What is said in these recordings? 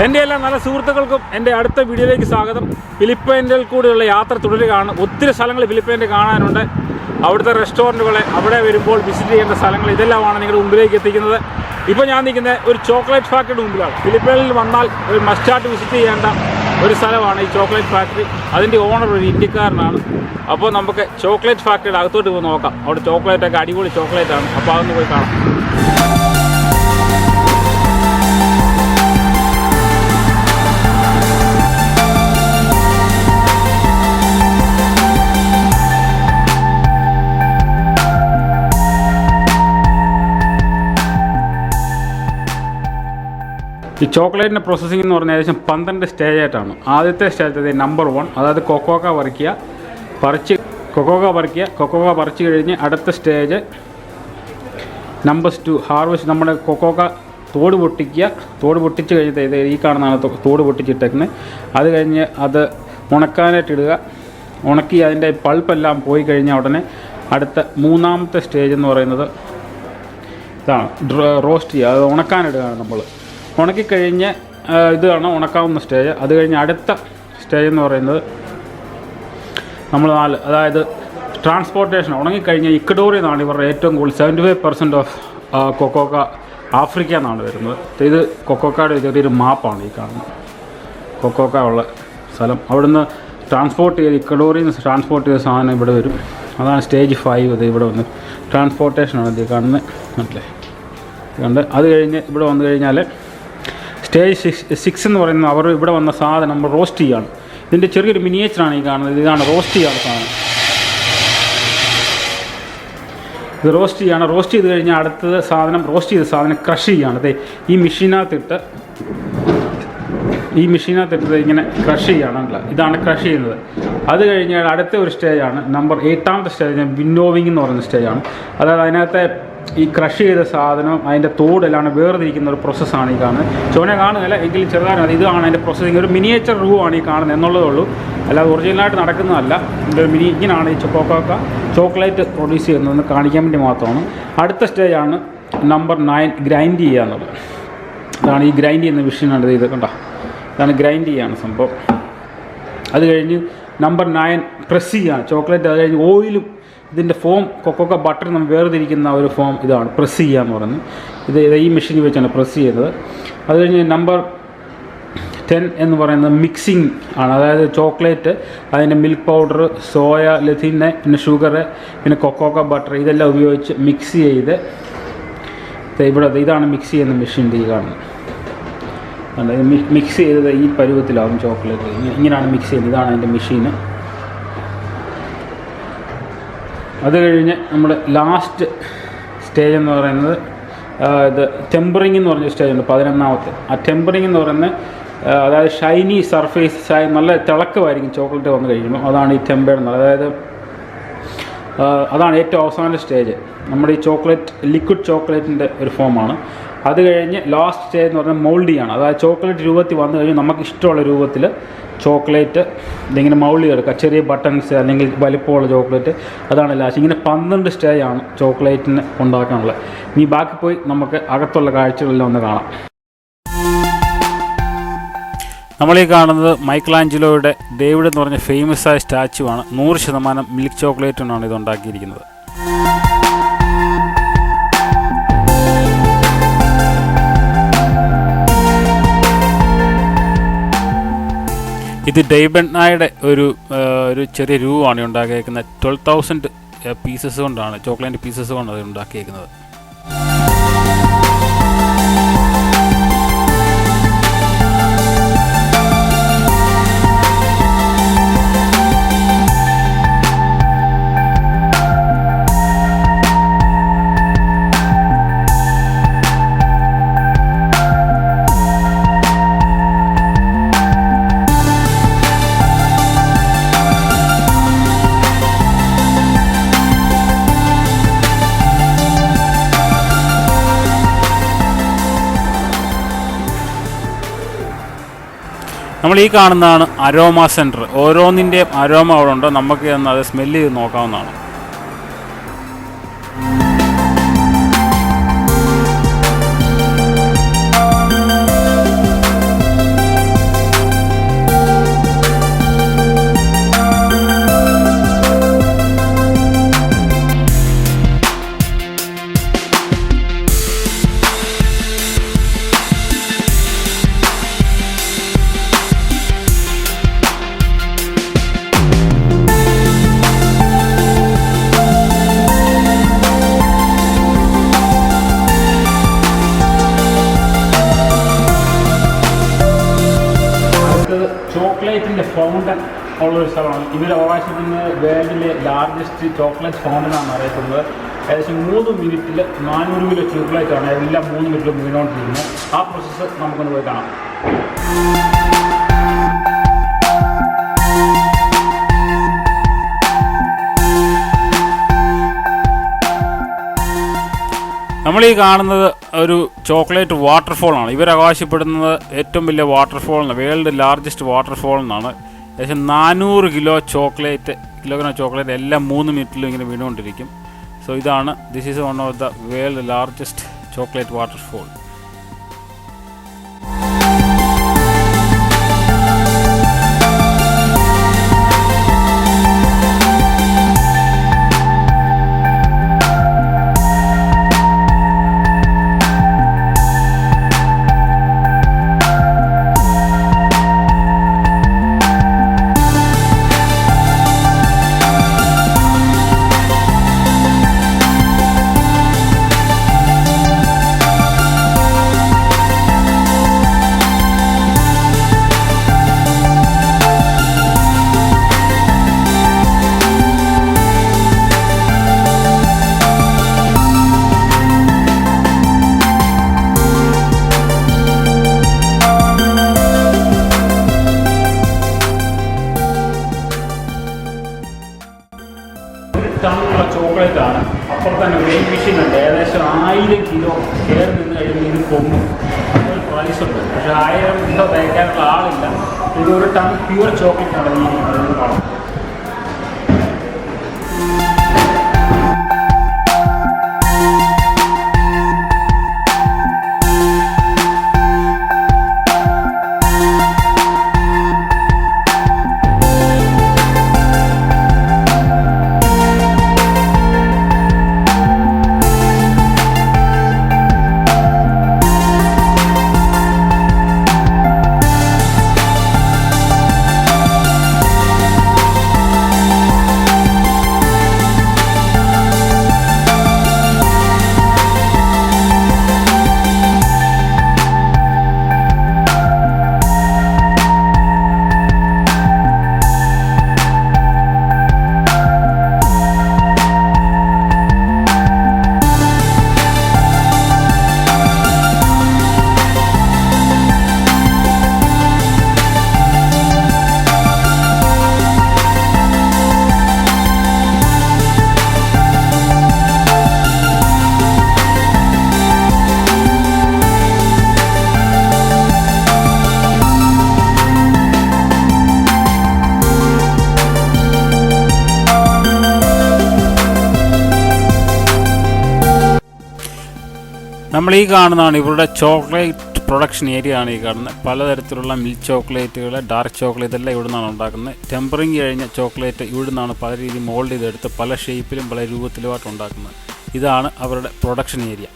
എൻ്റെ എല്ലാ നല്ല സുഹൃത്തുക്കൾക്കും എൻ്റെ അടുത്ത വീഡിയോയിലേക്ക് സ്വാഗതം. ഫിലിപ്പൈനിൽ കൂടെയുള്ള യാത്ര തുടരുകയാണ്. ഒത്തിരി സ്ഥലങ്ങൾ ഫിലിപ്പൈനിൽ കാണാനുണ്ട്. അവിടുത്തെ റെസ്റ്റോറൻറ്റുകളെ, അവിടെ വരുമ്പോൾ വിസിറ്റ് ചെയ്യേണ്ട സ്ഥലങ്ങൾ ഇതെല്ലാമാണ് നിങ്ങളുടെ മുമ്പിലേക്ക് എത്തിക്കുന്നത്. ഇപ്പോൾ ഞാൻ നിൽക്കുന്നത് ഒരു ചോക്ലേറ്റ് ഫാക്ടറിയുടെ മുമ്പിലാണ്. ഫിലിപ്പൈനിൽ വന്നാൽ ഒരു മസ്റ്റായിട്ട് വിസിറ്റ് ചെയ്യേണ്ട ഒരു സ്ഥലമാണ് ഈ ചോക്ലേറ്റ് ഫാക്ടറി. അതിൻ്റെ ഓണർ ഒരു ഇന്ത്യക്കാരനാണ്. അപ്പോൾ നമുക്ക് ചോക്ലേറ്റ് ഫാക്ടറിയുടെ അകത്തോട്ട് പോയി നോക്കാം. അവിടെ ചോക്ലേറ്റൊക്കെ അടിപൊളി ചോക്ലേറ്റാണ്. അപ്പോൾ അതൊന്ന് പോയി കാണാം. ഈ ചോക്ലേറ്റിൻ്റെ പ്രോസസ്സിംഗ് എന്ന് പറഞ്ഞാൽ ഏകദേശം 12 സ്റ്റേജായിട്ടാണ്. ആദ്യത്തെ സ്റ്റേജ് നമ്പർ 1, അതായത് കൊക്കോക്ക പറിച്ച് കഴിഞ്ഞ് അടുത്ത സ്റ്റേജ് നമ്പർ 2 ഹാർവെസ്റ്റ്. നമ്മുടെ കൊക്കോക്ക തോട് പൊട്ടിച്ച് കഴിഞ്ഞിട്ട് ഈ കാണുന്നതാണ് തോട് പൊട്ടിച്ചിട്ടേക്കുന്നത്. അത് കഴിഞ്ഞ് അത് ഉണക്കാനായിട്ട് ഇടുക. ഉണക്കി അതിൻ്റെ പൾപ്പെല്ലാം പോയി കഴിഞ്ഞാൽ ഉടനെ അടുത്ത 3ാമത്തെ സ്റ്റേജ് എന്ന് പറയുന്നത് ഇതാണ്, റോസ്റ്റ് ചെയ്യുക. അത് ഉണക്കാനിടുകയാണ് നമ്മൾ. ഉണക്കിക്കഴിഞ്ഞ് ഇതാണ് ഉണക്കാവുന്ന സ്റ്റേജ്. അത് കഴിഞ്ഞ് അടുത്ത സ്റ്റേജ് എന്ന് പറയുന്നത് നമ്മൾ 4, അതായത് ട്രാൻസ്പോർട്ടേഷൻ. ഉണങ്ങിക്കഴിഞ്ഞാൽ ഇക്വഡോറിൽ നിന്നാണ് ഇവരുടെ ഏറ്റവും കൂടുതൽ 75% ഓഫ് കൊക്കോക്ക ആഫ്രിക്ക എന്നാണ് വരുന്നത്. ഇത് കൊക്കോക്കയുടെ ചെറിയൊരു മാപ്പാണ് ഈ കാണുന്നത്. കൊക്കോക്ക ഉള്ള സ്ഥലം. അവിടുന്ന് ട്രാൻസ്പോർട്ട് ചെയ്ത് ഇക്വഡോറിൽ നിന്ന് ട്രാൻസ്പോർട്ട് ചെയ്ത സാധനം ഇവിടെ വരും. അതാണ് സ്റ്റേജ് 5. ഇത് ഇവിടെ വന്ന് ട്രാൻസ്പോർട്ടേഷനാണ് ഇത് കാണുന്നത്. മനസ്സിലെ കണ്ട്. അത് കഴിഞ്ഞ് ഇവിടെ വന്നു കഴിഞ്ഞാൽ സ്റ്റേജ് 6 എന്ന് പറയുന്നത് അവർ ഇവിടെ വന്ന സാധനം നമ്മൾ റോസ്റ്റ് ചെയ്യുകയാണ്. ഇതിൻ്റെ ചെറിയൊരു മിനിയേച്ചറാണ് ഈ കാണുന്നത്. ഇതാണ് റോസ്റ്റ് ചെയ്യുന്ന സാധനം. ഇത് റോസ്റ്റ് ചെയ്യാണ്. റോസ്റ്റ് ചെയ്ത് കഴിഞ്ഞാൽ അടുത്തത് സാധനം, റോസ്റ്റ് ചെയ്ത സാധനം ക്രഷ് ചെയ്യുകയാണ്. അതെ, ഈ മെഷീനകത്തിട്ട് ഇങ്ങനെ ക്രഷ് ചെയ്യുകയാണല്ലോ. ഇതാണ് ക്രഷ് ചെയ്യുന്നത്. അത് കഴിഞ്ഞാൽ അടുത്ത ഒരു സ്റ്റേജാണ് നമ്പർ 8ാമത്തെ സ്റ്റേജ്, വിന്നോവിങ് എന്ന് പറയുന്ന സ്റ്റേജാണ്. അതായത് അതിനകത്തെ ഈ ക്രഷ് ചെയ്ത സാധനം അതിൻ്റെ തോടെല്ലാം വേർതിരിക്കുന്ന ഒരു പ്രോസസ്സാണ് ഈ കാണുന്നത്. ചോന കാണുന്നില്ല എങ്കിലും ചെറുതായിട്ട് ഇതാണ് അതിൻ്റെ പ്രോസസ്സിങ്. ഒരു മിനിയേച്ചർ റൂ ആണ് ഈ കാണുന്നത് എന്നുള്ളതേ ഉള്ളൂ, അല്ലാതെ ഒറിജിനലായിട്ട് നടക്കുന്നതല്ല. ഇങ്ങനെയാണ് ഈ കൊക്കോക്ക ചോക്ലേറ്റ് പ്രൊഡ്യൂസ് ചെയ്യുന്നതെന്ന് കാണിക്കാൻ വേണ്ടി മാത്രമാണ്. അടുത്ത സ്റ്റേജാണ് നമ്പർ 9, ഗ്രൈൻഡ് ചെയ്യുക എന്നുള്ളത്. അതാണ് ഈ ഗ്രൈൻഡ് ചെയ്യുന്ന മെഷീനാണ്. ഇത് കണ്ടോ, ഇതാണ് ഗ്രൈൻഡ് ചെയ്യുകയാണ് സംഭവം. അത് കഴിഞ്ഞ് നമ്പർ 9 പ്രസ് ചെയ്യുകയാണ് ചോക്ലേറ്റ്. അത് കഴിഞ്ഞ് ഓയിലും ഇതിൻ്റെ ഫോം, കൊക്കോക്ക ബട്ടർ നമ്മൾ വേർതിരിക്കുന്ന ഒരു ഫോം ഇതാണ് പ്രസ് ചെയ്യുക എന്ന് പറയുന്നത്. ഇത് ഈ മെഷീൻ വെച്ചാണ് പ്രസ് ചെയ്യുന്നത്. അത് കഴിഞ്ഞ് നമ്പർ 10 എന്ന് പറയുന്നത് മിക്സിങ് ആണ്. അതായത് ചോക്ലേറ്റ്, അതിൻ്റെ മിൽക്ക് പൗഡർ, സോയ, ലത്തീനെ, പിന്നെ ഷുഗർ, പിന്നെ കൊക്കോക്ക ബട്ടർ ഇതെല്ലാം ഉപയോഗിച്ച് മിക്സ് ചെയ്ത് ഇവിടെ ഇതാണ് മിക്സ് ചെയ്യുന്ന മെഷീൻ. ഈ കാണുന്നത് മിക്സ് ചെയ്തത് ഈ പരുവത്തിലാവും ചോക്ലേറ്റ്. ഇങ്ങനെയാണ് മിക്സ് ചെയ്യുന്നത്. ഇതാണ് അതിൻ്റെ മെഷീന്. അത് കഴിഞ്ഞ് നമ്മുടെ ലാസ്റ്റ് സ്റ്റേജ് എന്ന് പറയുന്നത് ഇത് ടെമ്പറിങ് എന്ന് പറഞ്ഞ സ്റ്റേജ് ഉണ്ട്, 11ാമത്തെ. ആ ടെമ്പറിങ് എന്ന് പറയുന്നത് അതായത് ഷൈനി സർഫേസ്, നല്ല തിളക്കമായിരിക്കും ചോക്ലേറ്റ് വന്ന് കഴിയുമ്പോൾ. അതാണ് ഈ ടെമ്പർ എന്നുള്ളത്. അതായത് അതാണ് ഏറ്റവും അവസാന സ്റ്റേജ്. നമ്മുടെ ഈ ചോക്ലേറ്റ് ലിക്വിഡ് ചോക്ലേറ്റിൻ്റെ ഒരു ഫോമാണ്. അത് കഴിഞ്ഞ് ലാസ്റ്റ് സ്റ്റേജ് എന്ന് പറഞ്ഞാൽ മൗൾഡിയാണ്. അതായത് ചോക്ലേറ്റ് രൂപത്തിൽ വന്നു കഴിഞ്ഞാൽ നമുക്ക് ഇഷ്ടമുള്ള രൂപത്തിൽ ചോക്ലേറ്റ് ഇതിങ്ങനെ മൗൾഡ് ചെയ്തെടുക്കുക. ചെറിയ ബട്ടൺസ് അല്ലെങ്കിൽ വലിപ്പമുള്ള ചോക്ലേറ്റ്, അതാണ് ലാസ്റ്റ്. ഇങ്ങനെ 12 സ്റ്റേജാണ് ചോക്ലേറ്റിന് ഉണ്ടാക്കാനുള്ളത്. ഇനി ബാക്കി പോയി നമുക്ക് അകത്തുള്ള കാഴ്ചകളെല്ലാം ഒന്ന് കാണാം. നമ്മളീ കാണുന്നത് മൈക്കലാഞ്ചലോയുടെ ഡേവിഡ് എന്ന് പറഞ്ഞ ഫേമസ് ആയ സ്റ്റാച്ചു ആണ്. 100% മിൽക്ക് ചോക്ലേറ്റിനാണ് ഇത് ഉണ്ടാക്കിയിരിക്കുന്നത്. ഇത് ഡേവിഡ് ഒരു ചെറിയ രൂപമാണ് ഉണ്ടാക്കിയേക്കുന്നത്. 12,000 പീസസ് കൊണ്ടാണ്, ചോക്ലേറ്റ് പീസസ് കൊണ്ട് അത് ഉണ്ടാക്കിയേക്കുന്നത്. നമ്മൾ ഈ കാണുന്നതാണ് അരോമ സെൻറ്റർ. ഓരോന്നിൻ്റെയും അരോമ അവിടെ ഉണ്ട്. നമുക്ക് അത് സ്മെല്ല് ചെയ്ത് നോക്കാവുന്നതാണ്. ചോക്ലേറ്റിൻ്റെ ഫൗണ്ടൻ ഉള്ളൊരു സ്ഥലമാണ്. ഇവർ അവകാശത്തിന് വേൾഡിലെ ലാർജസ്റ്റ് ചോക്ലേറ്റ് ഫൗണ്ടനാണ് അറിയപ്പെടുന്നത്. ഏകദേശം 3 മിനിറ്റിൽ 400 കിലോ ചോക്ലേറ്റാണ് എല്ലാം 3 മിനിറ്റിൽ വീണുകൊണ്ടിരിക്കുന്നത്. ആ പ്രോസസ്സ് നമുക്കൊന്ന് പോയി കാണാം. നമ്മളീ കാണുന്നത് ഒരു ചോക്ലേറ്റ് വാട്ടർഫോളാണ്. ഇവർ അവകാശപ്പെടുന്നത് ഏറ്റവും വലിയ വാട്ടർഫോൾ എന്നാണ്, വേൾഡ് ലാർജസ്റ്റ് വാട്ടർഫോൾ എന്നാണ്. ഏകദേശം 400 കിലോഗ്രാം ചോക്ലേറ്റ് എല്ലാം 3 മിനിറ്റിലും ഇങ്ങനെ വീണുകൊണ്ടിരിക്കും. സോ ഇതാണ്, this is one of the world largest chocolate waterfall. ടണ്ണുള്ള ചോക്ലേറ്റാണ്. അപ്പുറത്ത് തന്നെ വെയിങ് മെഷീൻ ഉണ്ട്. ഏകദേശം 1000 കിലോ കയറി നിന്ന് കഴിയുമ്പോൾ ഇത് പൊങ്ങും. ഒരു പ്രൈസ് ഉണ്ട്. പക്ഷേ 1000 കിലോ തയ്ക്കാനുള്ള ആളില്ല. ഇത് ഒരു ടൺ പ്യൂർ ചോക്ലേറ്റാണ് ഈ കാണുന്നത്. നമ്മൾ ഈ കാണുന്നതാണ് ഇവരുടെ ചോക്ലേറ്റ് പ്രൊഡക്ഷൻ ഏരിയ ആണ് ഈ കാണുന്നത്. പലതരത്തിലുള്ള മിൽക്ക് ചോക്ലേറ്റുകൾ, ഡാർക്ക് ചോക്ലേറ്റ് എല്ലാം ഇവിടെ നിന്നാണ് ഉണ്ടാക്കുന്നത്. ടെമ്പറിങ് കഴിഞ്ഞ ചോക്ലേറ്റ് ഇവിടെ നിന്നാണ് പല രീതിയിൽ മോൾഡ് ചെയ്തെടുത്ത് പല ഷേപ്പിലും പല രൂപത്തിലുമായിട്ട് ഉണ്ടാക്കുന്നത്. ഇതാണ് അവരുടെ പ്രൊഡക്ഷൻ ഏരിയ.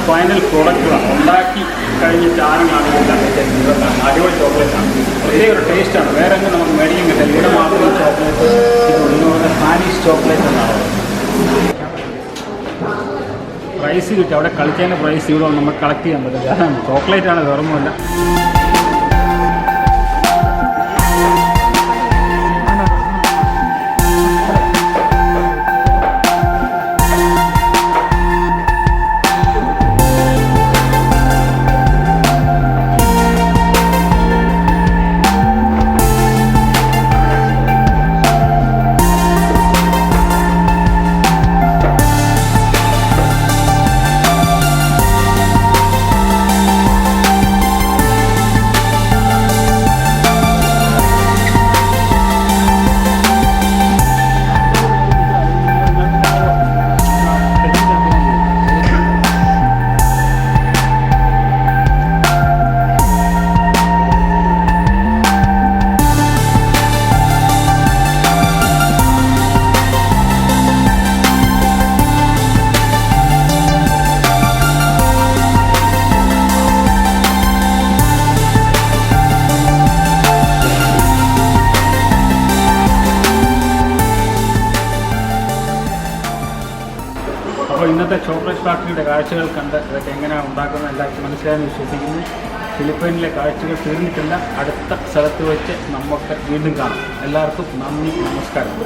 ഫൈനൽ പ്രോഡക്റ്റുകളാണ്. ഉണ്ടാക്കി കഴിഞ്ഞ സാധനങ്ങളാണ് എല്ലാം വെച്ചിട്ടുള്ളത്. അടിപൊളി ചോക്ലേറ്റാണ്, പ്രത്യേക ഒരു ടേസ്റ്റാണ്, വേറെ എങ്കിലും നമുക്ക് മേടിക്കാൻ കിട്ടില്ല. ഇവിടെ മാത്രം ചോക്ലേറ്റ് ഇതുള്ള സ്പാനിഷ് ചോക്ലേറ്റ് എന്നാണ്. പ്രൈസ് കിട്ടി, അവിടെ കളിച്ചതിൻ്റെ പ്രൈസ് ഇവിടെ നമുക്ക് കളക്ട് ചെയ്യാൻ പറ്റില്ല. അതാണ് ചോക്ലേറ്റാണ്, വേറൊന്നുമില്ല. അപ്പോൾ ഇന്നത്തെ ചോക്ലേറ്റ് ഫാക്ടറിയുടെ കാഴ്ചകൾ കണ്ട് അതൊക്കെ എങ്ങനെയാണ് ഉണ്ടാക്കുന്നത് എല്ലാവർക്കും മനസ്സിലായെന്ന് വിശ്വസിക്കുന്നു. ഫിലിപ്പൈനിലെ കാഴ്ചകൾ തീർന്നിട്ടില്ല. അടുത്ത സ്ഥലത്ത് വെച്ച് നമുക്ക് വീണ്ടും കാണാം. എല്ലാവർക്കും നന്ദി, നമസ്കാരം.